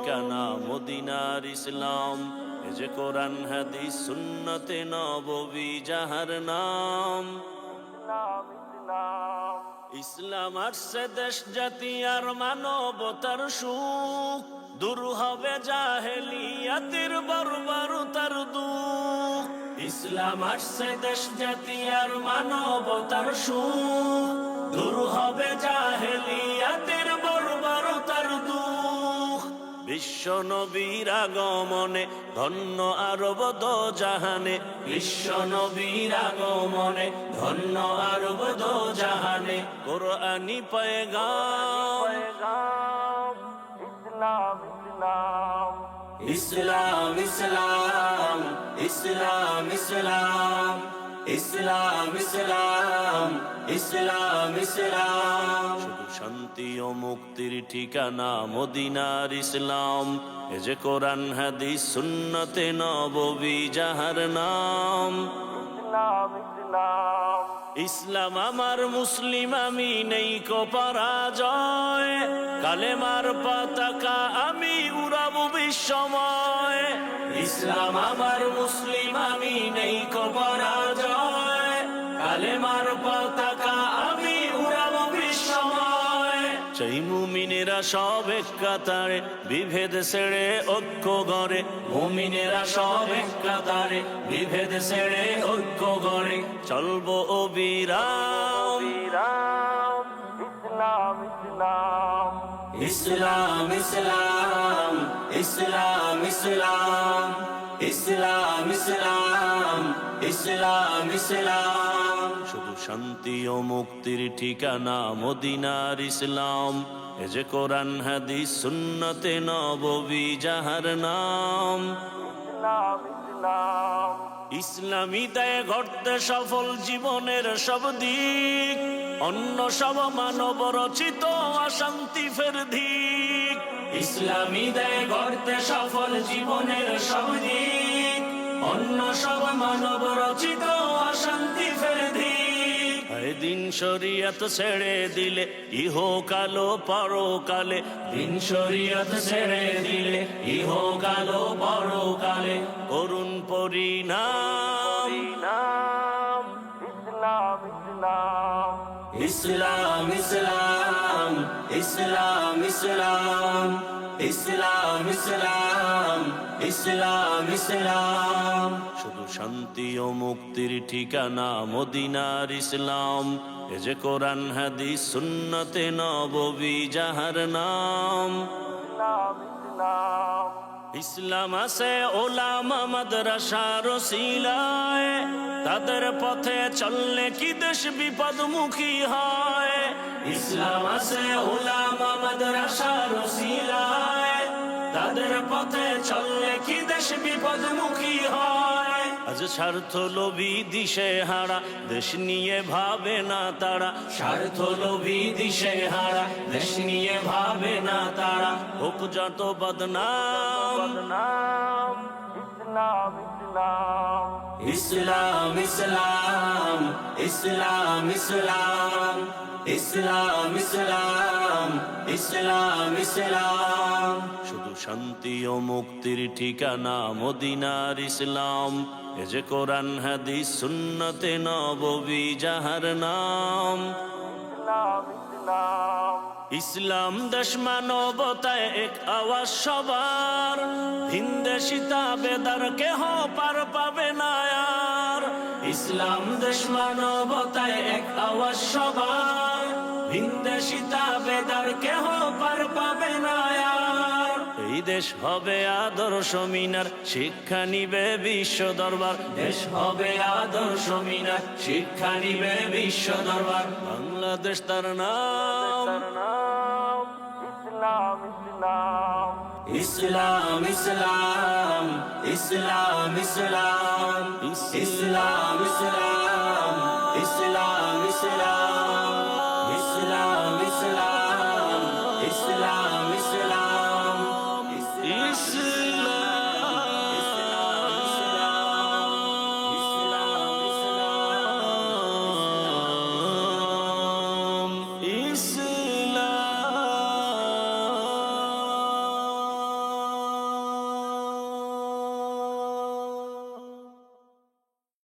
ঠিকানা মদিনার ইসলাম। এ যে কোরআন হাদিস সুন্নতে নববী যাহার নাম। ইসলাম আসছে দেশ জাতি আর মানবতার সুখ, দূর হবে জাহেলিয়াতের বর্বরতার দুঃখ। ইসলাম আসছে দেশ জাতি আর মানবতার সুখ, দূর হবে জাহেলিয়াতের বর্বরতার দুঃখ। বিশ্ব নবীর আগমনে ধন্য আরব দো জাহানে, বিশ্ব নবীর আগমনে ধন্য আরব দো জাহানে। কোরআনি পয়গাম ইসলাম ইসলাম ইসলাম ইসলাম ইসলাম ইসলাম ইসলাম ইসলাম। শুধু শান্তি ও মুক্তির ঠিকানা মদিনার ইসলাম। এ যে কোরআন হাদিস সুন্নতে নববী যাহার নাম। ইসলাম আমার মুসলিম আমি নেই কো পরাজয়, কালেমার পতাকা আমি উড়াবো বিশ্বময়। ইসলাম আমার মুসলিম আমি নেই কো পরাজয়, কালেমার পতাকা আমি উড়াবো বিশ্বময়। সেই মুমিনেরা সব এক কাতারে, বিভেদ ছেড়ে ঐক্য গড়ে। মুমিনেরা সব এক কাতারে, বিভেদ ছেড়ে ঐক্য গড়ে। চলবো অবিরাম ইসলাম ইসলাম ইসলাম ইসলাম ইসলাম ইসলাম ইসলাম ইসলাম। শুধু শান্তি ও মুক্তির ঠিকানা মদিনার ইসলাম। এ যে কোরআন হাদিস সুন্নতে নববী যাহার নাম। ইসলামী দেয় গড়তে সফল জীবনের সব দিক, অন্য সব মানব রচিত অশান্তি ফের ধিক। ইসলামী দেয় গড়তে সফল জীবনের সব দিক, অন্য সব মানব রচিত অশান্তি ফের ধিক। দিন শরীয়ত ছেড়ে দিলে ইহকালো পরকালে, দিন শরীয়ত ছেড়ে দিলে ইহকালো পরকালে। করুণ পরিণাম ইসলাম ইসলাম ইসলাম ইসলাম ইসলাম ইসলাম ইসলাম ইসলাম। শুধু শান্তি ও মুক্তির ঠিকানা মদিনার ইসলাম। এ যে কোরআন হাদিস সুন্নতে নববী যাহার নাম। ইসলাম আছে ওলামা মাদ্রাসার ওসিলায়, তাদের পথে চললে কি দেশ বিপদমুখী হয়। ইসলাম আছে ওলামা মাদ্রাসার ওসিলায়, তাদের পথে চললে কি দেশ বিপদমুখী হয়। আজ স্বার্থ লোভী দিশে হারা, দেশ নিয়ে ভাবে না তারা। স্বার্থ লোভী দিশে হারা, দেশ নিয়ে ভাবে না তারা। হোক যত বদনাম ইসলাম ইসলাম ইসলাম ইসলাম ইসলাম ইসলাম ইসলাম ইসলাম। শুধু শান্তি ও মুক্তির ঠিকানা মদিনার ইসলাম। এ যে কোরআন হাদিস সুন্নতে নববী যাহার নাম। ইসলাম দেশ মানবতায় এক আওয়াজ সবার, ভিনদেশিতা বেদার কেহ পার পাবে না আর। ইসলাম দেশ মানবতায় এক আওয়াজ সবার, ভিনদেশিতা বেদার কেহ পার পাবে না আর। এই দেশ হবে আদর্শ মিনার, শিক্ষা নিবে বিশ্ব দরবার। দেশ হবে আদর্শ মিনার, শিক্ষা নিবে বিশ্ব দরবার। বাংলাদেশ তার নাম ইসলাম ইসলাম ইসলাম ইসলাম ইসলাম ইসলাম ইসলাম ইসলাম।